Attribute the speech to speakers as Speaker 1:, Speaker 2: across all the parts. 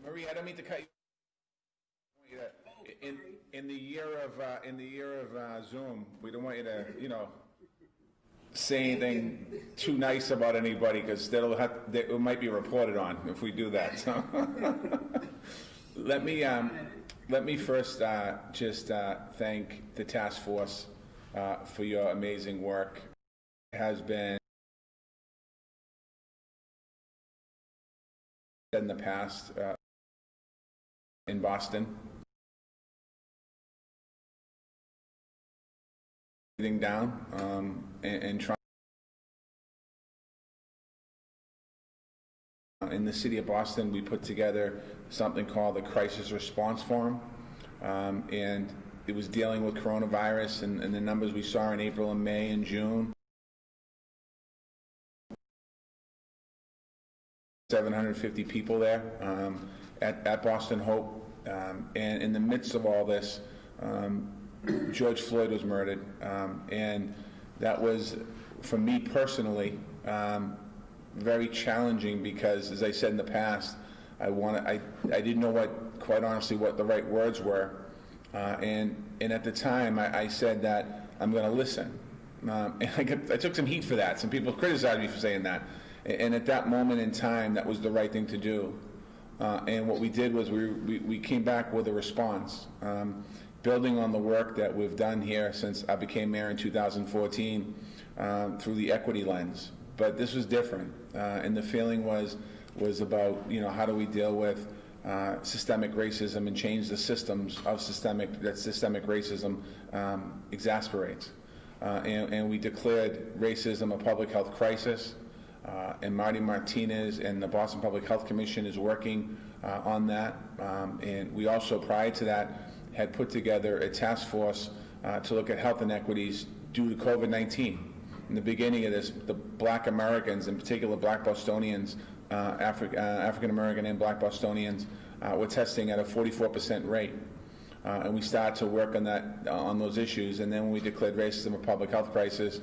Speaker 1: Marie, I don't mean to cut you. In the year of Zoom, we don't want you to, say anything too nice about anybody, because it might be reported on if we do that. So let me first just thank the task force for your amazing work. It has been in the past in Boston. Down and trying in the city of Boston, we put together something called the Crisis Response Forum, and it was dealing with coronavirus and the numbers we saw in April and May and June. 750 people there at Boston Hope, and in the midst of all this, George Floyd was murdered, and that was, for me personally, very challenging, because, as I said in the past, I didn't know quite honestly, what the right words were, and at the time I said that I'm going to listen, and I took some heat for that. Some people criticized me for saying that, and at that moment in time, that was the right thing to do, and what we did was we came back with a response. Building on the work that we've done here since I became mayor in 2014 through the equity lens. But this was different, and the feeling was about, how do we deal with systemic racism and change the systems of systemic racism exasperates. And we declared racism a public health crisis, and Marty Martinez and the Boston Public Health Commission is working on that. And we also, prior to that, had put together a task force to look at health inequities due to COVID-19. In the beginning of this, the Black Americans, in particular Black Bostonians, African American and Black Bostonians, were testing at a 44% rate. And we started to work on those issues. And then when we declared racism a public health crisis,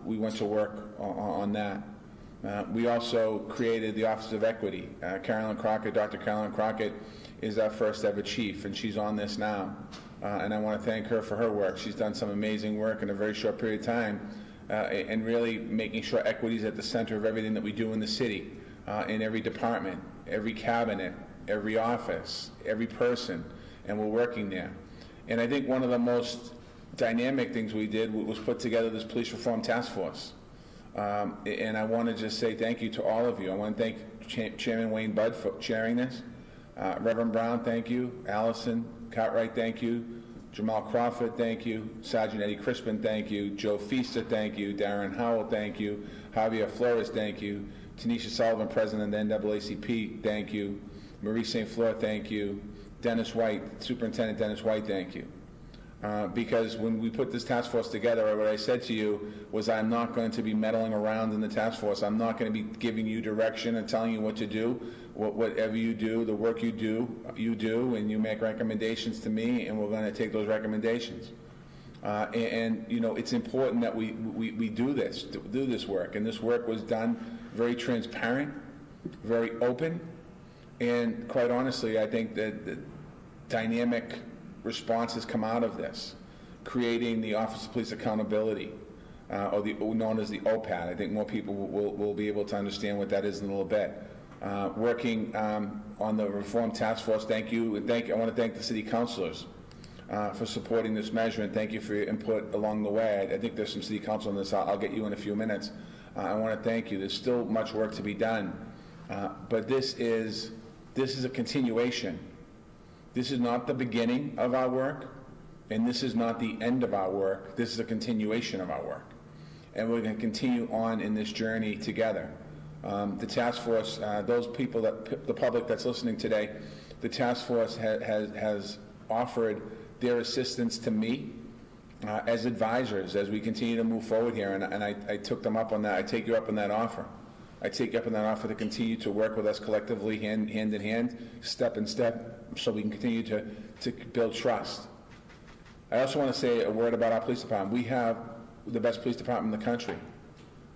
Speaker 1: we went to work on that. We also created the Office of Equity. Dr. Carolyn Crockett, is our first ever chief, and she's on this now. And I want to thank her for her work. She's done some amazing work in a very short period of time, and really making sure equity is at the center of everything that we do in the city, in every department, every cabinet, every office, every person, and we're working there. And I think one of the most dynamic things we did was put together this police reform task force. And I want to just say thank you to all of you. I want to thank Chairman Wayne Budd for chairing this. Reverend Brown, thank you. Allison Cartwright, thank you. Jamal Crawford, thank you. Sergeant Eddie Crispin, thank you. Joe Feaster, thank you. Darren Howell, thank you. Javier Flores, thank you. Tanisha Sullivan, President of the NAACP, thank you. Marie St. Fleur, thank you. Dennis White, Superintendent Dennis White, thank you. Because when we put this task force together, what I said to you was I'm not going to be meddling around in the task force. I'm not going to be giving you direction and telling you what to do. Whatever you do, the work you do, and you make recommendations to me, and we're going to take those recommendations. And it's important that we do this work. And this work was done very transparent, very open, and quite honestly, I think that the dynamic responses come out of this, creating the Office of Police Accountability, or known as the OPAT. I think more people will be able to understand what that is in a little bit. Working on the Reform Task Force, thank you. I want to thank the city councilors for supporting this measure, and thank you for your input along the way. I think there's some city council on this. I'll get you in a few minutes. I want to thank you. There's still much work to be done, but this is a continuation. This is not the beginning of our work, and this is not the end of our work. This is a continuation of our work, and we're going to continue on in this journey together. The task force, those people, the public that's listening today, the task force has offered their assistance to me as advisors as we continue to move forward here, and I took them up on that. I take you up on that offer. I take you up on that offer to continue to work with us collectively, hand in hand, step in step, so we can continue to build trust. I also want to say a word about our police department. We have the best police department in the country.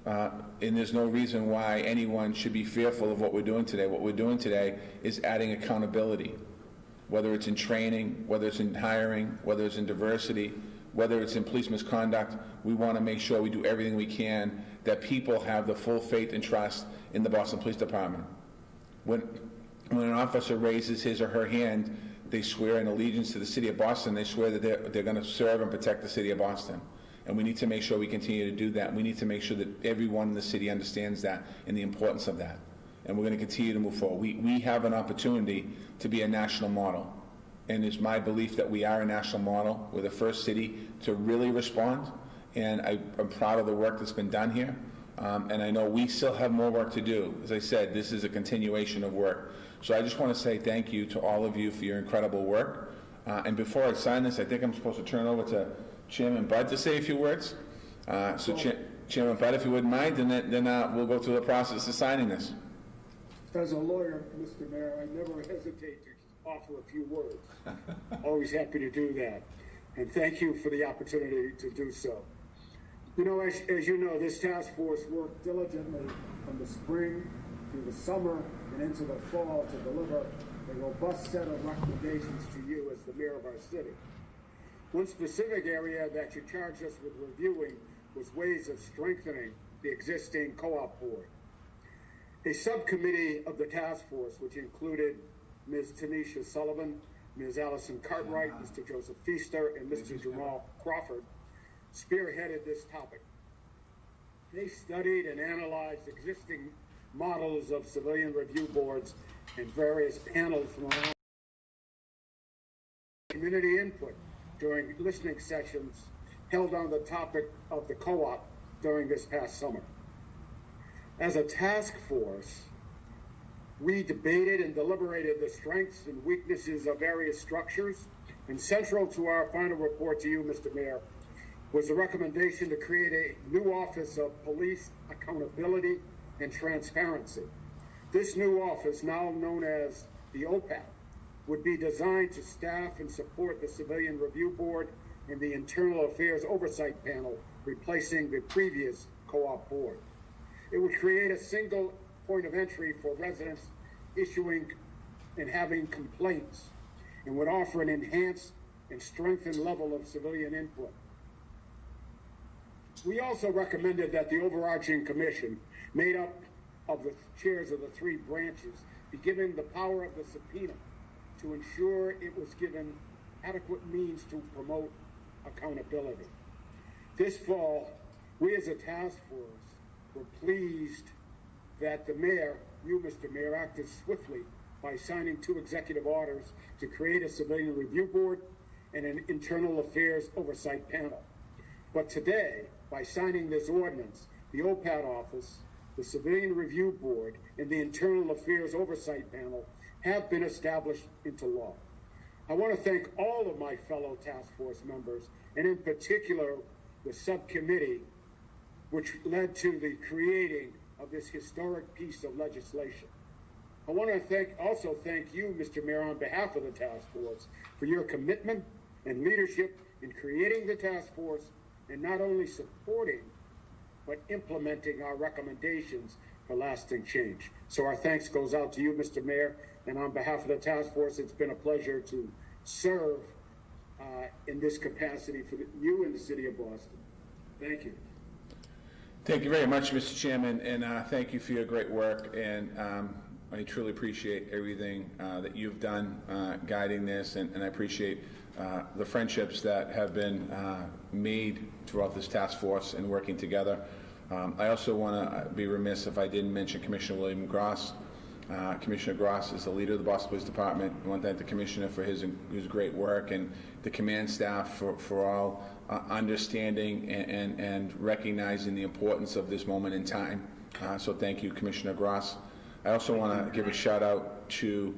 Speaker 1: And there's no reason why anyone should be fearful of what we're doing today. What we're doing today is adding accountability, whether it's in training, whether it's in hiring, whether it's in diversity, whether it's in police misconduct. We want to make sure we do everything we can that people have the full faith and trust in the Boston Police Department. When an officer raises his or her hand, they swear an allegiance to the city of Boston. They swear that they're going to serve and protect the city of Boston. And we need to make sure we continue to do that. We need to make sure that everyone in the city understands that and the importance of that. And we're going to continue to move forward. We have an opportunity to be a national model. And it's my belief that we are a national model. We're the first city to really respond. And I'm proud of the work that's been done here. And I know we still have more work to do. As I said, this is a continuation of work. So I just want to say thank you to all of you for your incredible work. And before I sign this, I think I'm supposed to turn it over to Chairman Budd to say a few words. Chairman Budd, if you wouldn't mind, and then we'll go through the process of signing this.
Speaker 2: As a lawyer, Mr. Mayor, I never hesitate to offer a few words. Always happy to do that. And thank you for the opportunity to do so. You know, as you know, this task force worked diligently from the spring through the summer and into the fall to deliver a robust set of recommendations to you as the mayor of our city. One specific area that you charged us with reviewing was ways of strengthening the existing co-op board. A subcommittee of the task force, which included Ms. Tanisha Sullivan, Ms. Allison Cartwright, Mr. Joseph Feaster, and Mr. Jamal Crawford, spearheaded this topic. They studied and analyzed existing models of civilian review boards and various panels from around community input during listening sessions held on the topic of the co-op during this past summer. As a task force, we debated and deliberated the strengths and weaknesses of various structures, and central to our final report to you, Mr. Mayor, was the recommendation to create a new Office of Police Accountability and Transparency. This new office, now known as the OPAT, would be designed to staff and support the Civilian Review Board and the Internal Affairs Oversight Panel, replacing the previous co-op board. It would create a single point of entry for residents issuing and having complaints, and would offer an enhanced and strengthened level of civilian input. We also recommended that the overarching commission, made up of the chairs of the three branches, be given the power of the subpoena to ensure it was given adequate means to promote accountability. This fall, we as a task force were pleased that the mayor, you, Mr. Mayor, acted swiftly by signing 2 executive orders to create a civilian review board and an internal affairs oversight panel. But today, by signing this ordinance, the OPAT office, the Civilian Review Board, and the Internal Affairs Oversight Panel have been established into law. I want to thank all of my fellow task force members, and in particular, the subcommittee, which led to the creating of this historic piece of legislation. I want to also thank you, Mr. Mayor, on behalf of the task force, for your commitment and leadership in creating the task force and not only supporting, but implementing our recommendations for lasting change. So our thanks goes out to you, Mr. Mayor, and on behalf of the task force, it's been a pleasure to serve in this capacity for you and the city of Boston. Thank you.
Speaker 1: Thank you very much, Mr. Chairman, and thank you for your great work, and I truly appreciate everything that you've done guiding this, and I appreciate the friendships that have been made throughout this task force and working together. I also want to be remiss if I didn't mention Commissioner William Gross. Commissioner Gross is the leader of the Boston Police Department. I want to thank the Commissioner for his great work, and the command staff for all understanding and recognizing the importance of this moment in time. So thank you, Commissioner Gross. I also want to give a shout out to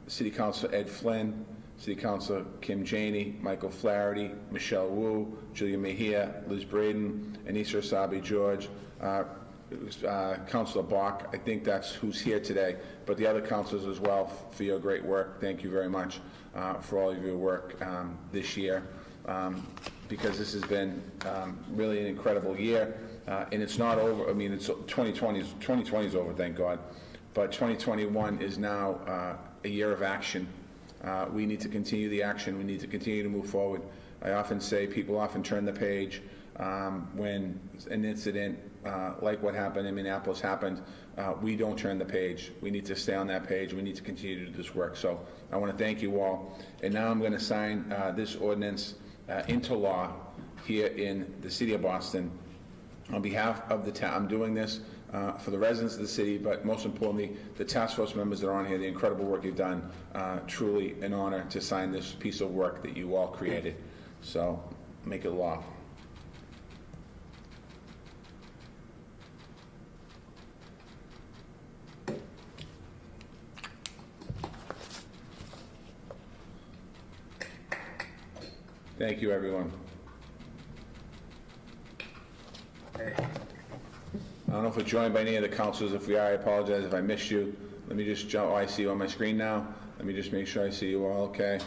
Speaker 1: City Councilor Ed Flynn, City Councilor Kim Janey, Michael Flaherty, Michelle Wu, Julia Mejia, Liz Braden, Anissa Asabi George, Councilor Bach. I think that's who's here today, but the other councilors as well for your great work. Thank you very much for all of your work this year, because this has been really an incredible year. and it's not over. I mean, it's 2020 is over, thank God, but 2021 is now a year of action. We need to continue the action. We need to continue to move forward. I often say people often turn the page when an incident like what happened in Minneapolis happened. We don't turn the page. We need to stay on that page. We need to continue to do this work. So I want to thank you all. And now I'm going to sign this ordinance into law here in the city of Boston. On behalf of the town, I'm doing this for the residents of the city, but most importantly, the task force members that are on here, the incredible work you've done. Truly an honor to sign this piece of work that you all created. So make it law. Thank you, everyone. I don't know if we're joined by any of the councilors. If we are, I apologize if I missed you. Let me just jump. Oh, I see you on my screen now. Let me just make sure I see you all. Okay.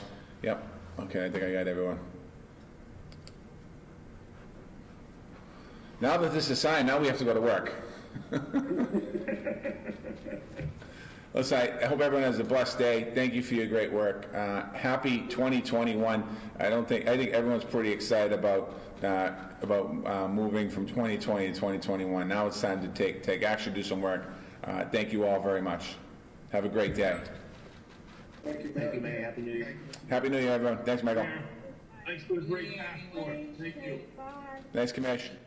Speaker 1: Yep. Okay, I think I got everyone. Now that this is signed, now we have to go to work. Listen, I hope everyone has a blessed day. Thank you for your great work. Happy 2021. I think everyone's pretty excited about moving from 2020 to 2021. Now it's time to take action, do some work. Thank you all very much. Have a great day.
Speaker 3: Thank you, Mayor. Happy New Year.
Speaker 1: Happy New Year, everyone. Thanks, Michael.
Speaker 4: Thanks for the great task force. Thank you.
Speaker 1: Thanks, Commissioner.